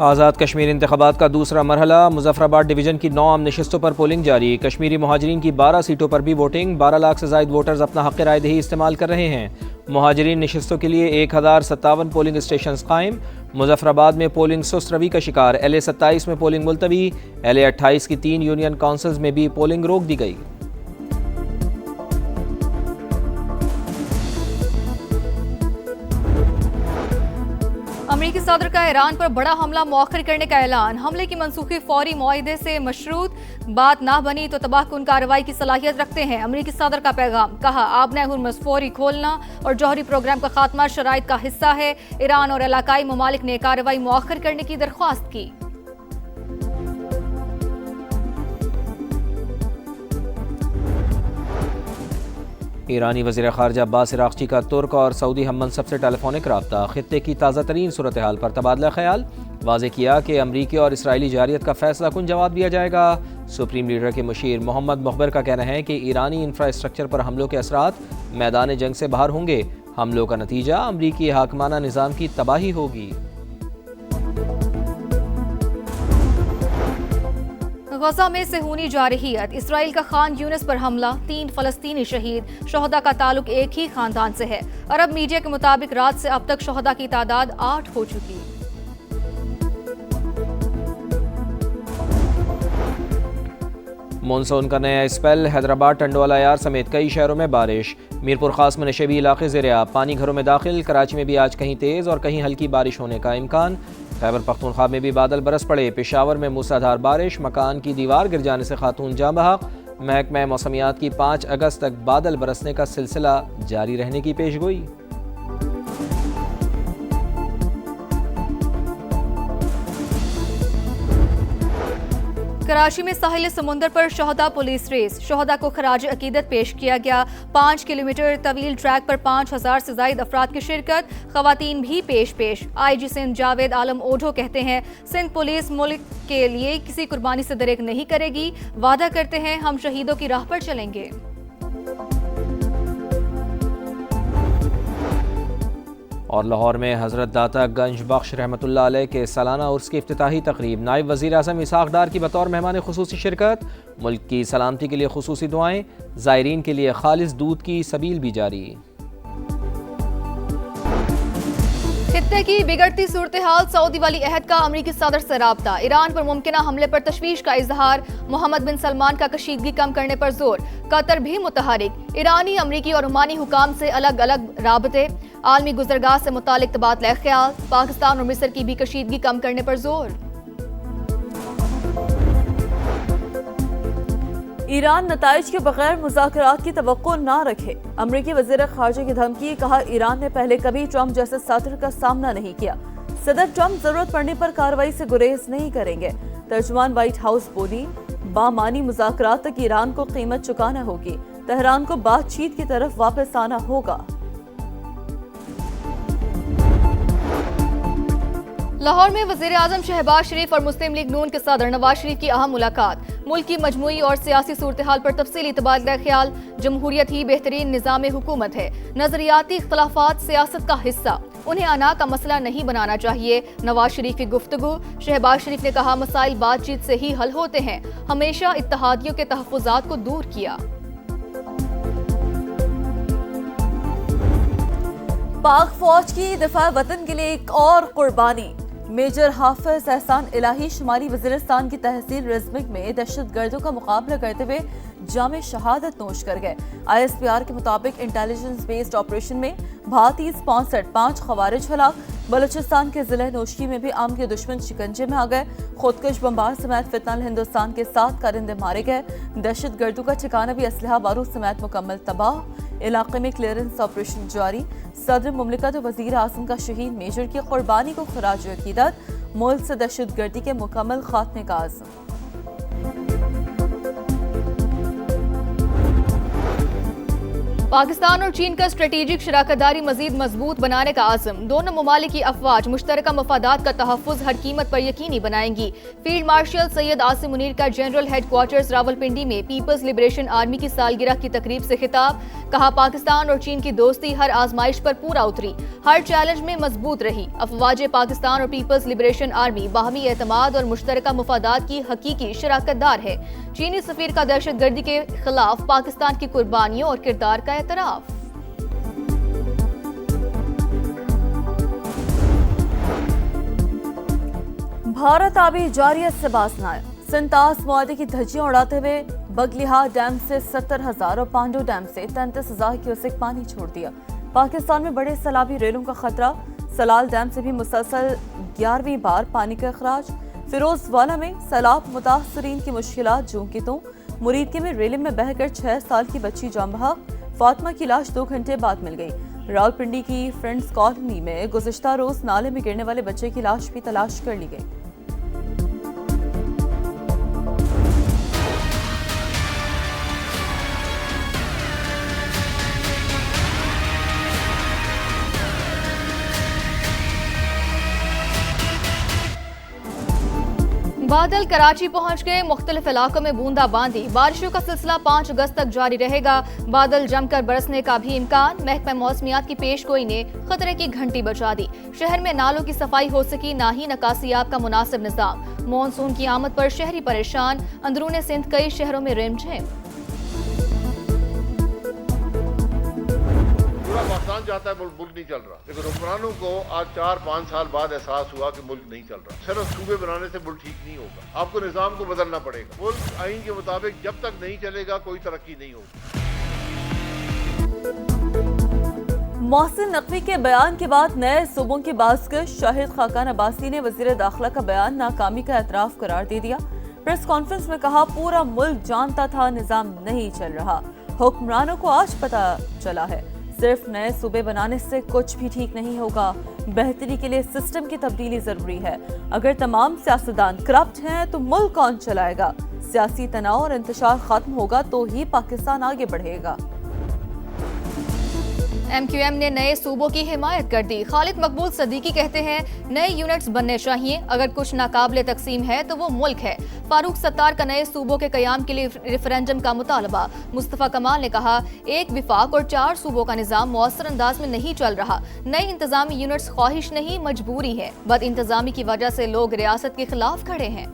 आज़ाद कश्मीर इंतखाबात का दूसरा मरहला। मुजफ्फराबाद डिवीज़न की 9 अम नशिस्तों पर पोलिंग जारी। कश्मीरी मुहाजिरीन की 12 सीटों पर भी वोटिंग। 12 लाख से ज़ायद वोटर्स अपना हक़ राय दही इस्तेमाल कर रहे हैं। मुहाजिरीन नशिस्तों के लिए 1057 पोलिंग स्टेशन कायम। मुजफ्फराबाद में पोलिंग सुस्त रवि का शिकार। LA-27 में पोलिंग मुलतवी। LA-28 की 3 यूनियन काउंसिल्स में भी पोलिंग रोक दी गई। अमरीकी सदर का ईरान पर बड़ा हमला मौखर करने का ऐलान। हमले की मनसूखी फौरी मुआहदे से मशरूत, बात ना बनी तो तबाहकुन कार्रवाई की सलाहियत रखते हैं। अमरीकी सदर का पैगाम, कहा आबना हुर्मुज़ फौरी खोलना और जौहरी प्रोग्राम का खात्मा शराइत का हिस्सा है। ईरान और इलाकाई ममालिक ने कार्रवाई मौखर करने की दरख्वास्त की। ईरानी वज़ीर ख़ारजा अब्बास अराग़ची का तुर्क और सऊदी हम मनसब से टेलीफोनिक रब्ता। खित्ते की ताज़ा तरीन सूरत हाल पर तबादला ख्याल। वाज़े किया कि अमरीकी और इसराइली जारियत का फैसला कुन जवाब दिया जाएगा। सुप्रीम लीडर के मुशीर मोहम्मद मुखबिर का कहना है कि ईरानी इंफ्रास्ट्रक्चर पर हमलों के असरात मैदान जंग से बाहर होंगे। हमलों का नतीजा अमरीकी हाकमाना निज़ाम की तबाही होगी। गजा में सेहूनी जारहियत। इसराइल का खान यूनिस पर हमला, 3 फलस्तीनी शहीद। शोहदा का ताल्लुक एक ही खानदान से है। अरब मीडिया के मुताबिक रात से अब तक शोहदा की तादाद 8 हो चुकी। मानसून का नया स्पेल। हैदराबाद, टंडवाला यार समेत कई शहरों में बारिश। मीरपुर खास में नशेबी इलाके ज़ेर-ए-आब, पानी घरों में दाखिल। कराची में भी आज कहीं तेज़ और कहीं हल्की बारिश होने का इम्कान। खैबर पख्तूनख्वा में भी बादल बरस पड़े। पेशावर में मूसलाधार बारिश, मकान की दीवार गिर जाने से खातून जाँ बहक। महकमा मौसमियात की 5 अगस्त तक बादल बरसने का सिलसिला जारी रहने की पेशगोई। कराची में साहिल समुंदर पर शोहदा पुलिस रेस। शोहदा को खराज अकीदत पेश किया गया। 5 किलोमीटर तवील ट्रैक पर 5000 से ज्यादा अफराद की शिरकत। खवातीन भी पेश। IG सिंध जावेद आलम ओढो कहते हैं, सिंध पुलिस मुल्क के लिए किसी कुर्बानी से दरेक नहीं करेगी। वादा करते हैं हम शहीदों की राह पर चलेंगे। और लाहौर में हज़रत दाता गंज बख्श रहमतुल्लाह अलैह के सालाना उर्स की इफ्तिताही तकरीब। नायब वज़ीर आज़म इसहाक़ डार की बतौर मेहमान खुसूसी शिरकत। मुल्क की सलामती के लिए खुसूसी दुआएं। ज़ायरीन के लिए खालिस दूध की सबील भी जारी। खित्ते की बिगड़ती सूरत हाल, सऊदी वाली अहद का अमरीकी सदर से राब्ता। ईरान पर मुमकिना हमले पर तशवीश का इजहार। मोहम्मद बिन सलमान का कशीदगी कम करने पर जोर। कतर भी मुतहरिक। ईरानी, अमरीकी और ओमानी हुकाम से अलग अलग राबते। आलमी गुजरगाह से मुतालिक तबादला ख्याल। पाकिस्तान और मिस्र की भी कशीदगी कम करने पर जोर। ईरान नताइज के बगैर मुज़ाकरात की तवक्को ना रखे। अमरीकी वज़ीर ख़ारजा की धमकी। कहा ईरान ने पहले कभी ट्रंप जैसे सदर का सामना नहीं किया। सदर ट्रंप जरूरत पड़ने पर कार्रवाई से गुरेज नहीं करेंगे। तर्जुमान व्हाइट हाउस बोली, बामानी मुज़ाकरात तक ईरान को कीमत चुकाना होगी। तेहरान को बातचीत की तरफ वापस आना होगा। लाहौर में वज़ीर आज़म शहबाज शरीफ और मुस्लिम लीग नून के सदर नवाज शरीफ की अहम मुलाकात। मुल्क की मजमूई और सियासी सूरत हाल पर तफसीली तबादला ख्याल। जमहूरियत ही बेहतरीन निज़ाम हुकूमत है। नजरियाती इख्तलाफात सियासत का हिस्सा, उन्हें अना का मसला नहीं बनाना चाहिए। नवाज शरीफ की गुफ्तगू। शहबाज शरीफ ने कहा मसाइल बातचीत से ही हल होते हैं। हमेशा इत्तेहादियों के तहफ़्फ़ुज़ात को दूर किया। पाक फौज की दिफा वतन के लिए एक और कुर्बानी। मेजर हाफिज एहसान इलाही शुमाली वज़ीरिस्तान की तहसील रिज़मिक में दहशतगर्दों का मुकाबला करते हुए जामे शहादत नोश कर गए। ISPR के मुताबिक इंटेलिजेंस बेस्ड ऑपरेशन में भारतीय स्पॉन्सर्ड 5 खवारिज हलाक। बलूचिस्तान के जिले नोशी में भी आम के दुश्मन शिकंजे में आ गए। खुदकुश बम्बार समेत फितनल हिंदुस्तान के 7 कारिंदे मारे गए। दहशतगर्दों का ठिकाना भी असलहा बारूद समेत मुकम्मल तबाह। इलाके में क्लियरेंस ऑपरेशन जारी। सदर मुमलिकत वज़ीर आज़म का शहीद मेजर की कुर्बानी को खराज अकीदत। मुल्क से दहशतगर्दी के मुकम्मल खात्मे का आज़म। पाकिस्तान और चीन का स्ट्रेटेजिक शराकतदारी मजीद मजबूत बनाने का आज़म। दोनों ममालिक की अफवाज मुश्तरका मफादात का तहफ़्फ़ुज़ हर कीमत पर यकीनी बनाएंगी। फील्ड मार्शल सैयद आसिम मुनीर का जनरल हेडक्वार्टर्स रावलपिंडी में पीपल्स लिबरेशन आर्मी की सालगिरह की तकरीब से खिताब। कहा पाकिस्तान और चीन की दोस्ती हर आजमाइश पर पूरा उतरी, हर चैलेंज में मजबूत रही। अफवाज पाकिस्तान और पीपल्स लिबरेशन आर्मी बाहमी एतमाद और मुश्तरका मुफादात की हकीकी शराकतदार है। चीनी सफीर का दहशतगर्दी के खिलाफ पाकिस्तान की कुर्बानियों और किरदार का एतराफ। भारत आबी जारियत से बाज न आया। संतास मुआदे की धज्जियां उड़ाते हुए बगलिहा डैम से 70,000 और पांडू डैम से 33,000 क्यूसेक पानी छोड़ दिया। पाकिस्तान में बड़े सैलाबी रेलों का खतरा। सलाल डैम से भी मुसलसल 11वीं बार पानी का अखराज। फिरोजवाला में सैलाब मुतासरीन की मुश्किलात जूं की तो। मुरीदके में रेलिंग में बहकर 6 साल की बच्ची जान बहक। फातिमा की लाश 2 घंटे बाद मिल गई। रावलपिंडी की फ्रेंड्स कॉलोनी में गुज़िश्ता रोज नाले में गिरने वाले बच्चे की लाश भी तलाश कर ली गई। बादल कराची पहुंच गए। मुख्तलिफ इलाकों में बूंदाबांदी। बारिशों का सिलसिला 5 अगस्त तक जारी रहेगा। बादल जमकर बरसने का भी इम्कान। महकमा मौसमियात की पेशगोई ने खतरे की घंटी बजा दी। शहर में नालों की सफाई हो सकी, ना ही निकासियाब का मुनासिब निजाम। मानसून की आमद पर शहरी परेशान। अंदरूने सिंध कई शहरों में रिमझिम। पाकिस्तान चाहता है मुल्क नहीं चल रहा, लेकिन हुक्मरानों को आज 4-5 साल बाद एहसास हुआ कि मुल्क नहीं चल रहा। सिर्फ सूबे बनाने से मुल्क ठीक नहीं होगा, आपको निजाम को बदलना पड़ेगा। मुल्क आइन के मुताबिक जब तक नहीं चलेगा कोई तरक्की नहीं होगी। मोहसिन नकवी के बयान के बाद नए सूबों की बाज़गश। शाहिद खाकान अब्बासी ने वज़ीर दाखिला का बयान नाकामी का एतराफ़ करार दे दिया। प्रेस कॉन्फ्रेंस में कहा पूरा मुल्क जानता था निजाम नहीं चल रहा, हुक्मरानों को आज पता चला है। सिर्फ नए सूबे बनाने से कुछ भी ठीक नहीं होगा, बेहतरी के लिए सिस्टम की तब्दीली जरूरी है। अगर तमाम सियासतदान करप्ट हैं तो मुल्क कौन चलाएगा? सियासी तनाव और इंतशार खत्म होगा तो ही पाकिस्तान आगे बढ़ेगा। MQM ने नए सूबों की हिमायत कर दी। खालिद मकबूल सदीकी कहते हैं नए यूनिट्स बनने चाहिए, अगर कुछ नाकाबिले तकसीम है तो वो मुल्क है। फारूक सत्तार का नए सूबों के कयाम के लिए रेफरेंडम का मुतालबा। मुस्तफा कमाल ने कहा एक विफाक और 4 सूबों का निजाम मौसर अंदाज में नहीं चल रहा। नई इंतजामी यूनिट्स ख्वाहिश नहीं मजबूरी है। बद इंतजामी की वजह से लोग रियासत के खिलाफ खड़े हैं।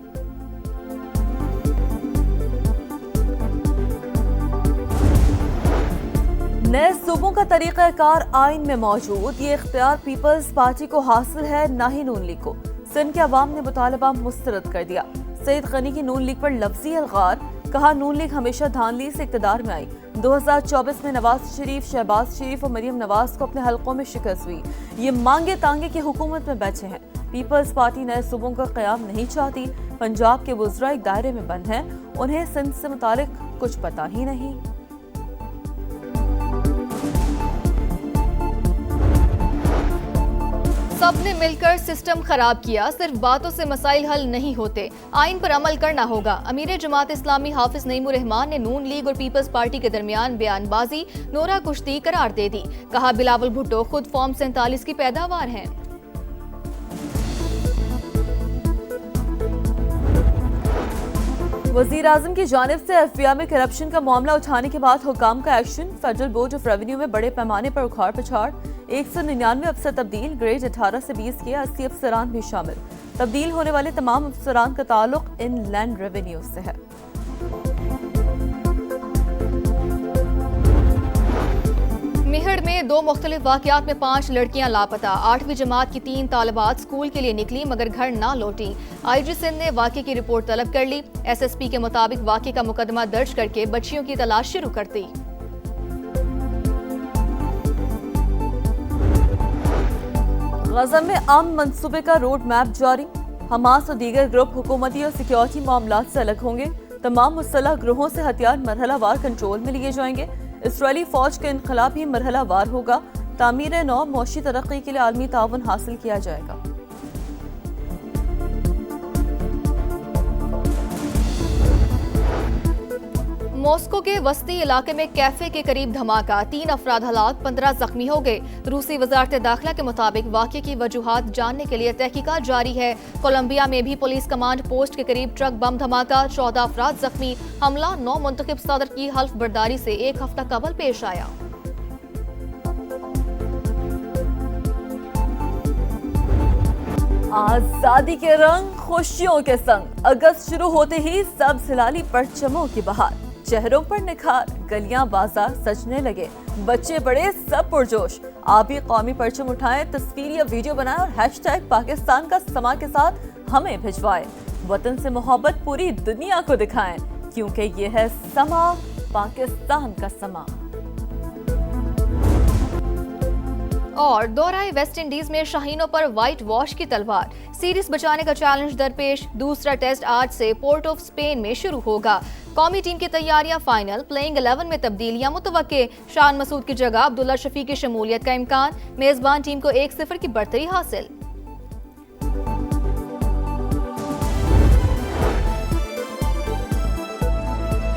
नए सूबों का तरीक़ाकार आइन में मौजूद। ये इख्तियार पीपल्स पार्टी को हासिल है, ना ही नून लीग को। सिंध के अवाम ने मुतालबा मुस्तरद कर दिया। सईद गनी की नून लीग पर लफ्जी अलगार। कहा नून लीग हमेशा धांधली से इक़्तिदार में आई। 2024 में नवाज शरीफ, शहबाज शरीफ और मरियम नवाज को अपने हलकों में शिकस्त हुई। ये मांगे तांगे की हुकूमत में बैठे हैं। पीपल्स पार्टी नए सूबों का क़याम नहीं चाहती। पंजाब के वुज़रा एक दायरे में बंद हैं, उन्हें सिंध से मुतालिक कुछ पता ही नहीं। सबने मिलकर सिस्टम खराब किया। सिर्फ बातों से मसाइल हल नहीं होते, आइन पर अमल करना होगा। अमीर जमात इस्लामी हाफिज नईमुर रहमान ने नून लीग और पीपल्स पार्टी के दरमियान बयानबाजी नोरा कुश्ती करार दे दी। कहा बिलावल भुट्टो खुद फॉर्म 47 की पैदावार हैं। वज़ीर आज़म की जानिब से FBI में करप्शन का मामला उठाने के बाद हुकाम का action. Federal board of revenue में बड़े पैमाने पर उखाड़ पछाड़। 199 अफसर तब्दील, ग्रेड 18 से 20 के 80 अफसरान भी शामिल। तब्दील होने वाले तमाम अफसरान का ताल्लुक इनलैंड रेवेन्यू से है। मेहड़ में 2 मुख्तलिफ वाक़यात में 5 लड़कियां लापता। 8वीं जमात की 3 तालिबात स्कूल के लिए निकली मगर घर ना लौटी। IG सिंध ने वाक़े की रिपोर्ट तलब कर ली। SSP के मुताबिक वाक़े का मुकदमा दर्ज करके बच्चियों की तलाश शुरू कर दी। गज़ा में अमन मंसूबे का रोड मैप जारी। हमास और दीगर ग्रुप हुकूमती और सिक्योरिटी मामलात से अलग होंगे। तमाम मुसल्लह ग्रोहों से हथियार मरहलावार कंट्रोल में लिए जाएंगे। इसराइली फौज का इनकलाब भी मरहलावार होगा। तामीर नौ मौशी तरक्की के लिए आलमी ताउन हासिल किया जाएगा। मॉस्को के वस्ती इलाके में कैफे के करीब धमाका। 3 अफराद हलाक, 15 जख्मी हो गए। रूसी वजारत दाखिला के मुताबिक वाक़े की वजूहात जानने के लिए तहकीकात जारी है। कोलंबिया में भी पुलिस कमांड पोस्ट के करीब ट्रक बम धमाका, 14 अफराद जख्मी। हमला 9 मुंतखब सदर की हल्फ बर्दारी से 1 हफ्ता कबल पेश आया। आजादी के रंग खुशियों के संग अगस्त शुरू होते ही सब हिलाली परचमों की बहार, चेहरों पर निखार, गलियां बाजार सजने लगे, बच्चे बड़े सब पुरजोश। आप भी कौमी परचम उठाएं, तस्वीर या वीडियो बनाएं और हैशटैग पाकिस्तान का समा के साथ हमें भिजवाएं। वतन से मोहब्बत पूरी दुनिया को दिखाएं, क्योंकि ये है समा, पाकिस्तान का समा। और दोहराए वेस्ट इंडीज में शाहीनों पर व्हाइट वॉश की तलवार, सीरीज बचाने का चैलेंज दरपेश। दूसरा टेस्ट आज से पोर्ट ऑफ स्पेन में शुरू होगा। कौमी टीम की तैयारियां फाइनल, प्लेइंग 11 में तब्दीलियां मुतवक्के। शान मसूद की जगह अब्दुल्ला शफी की शमूलियत का इम्कान। मेजबान टीम को 1-0 की बढ़तरी हासिल।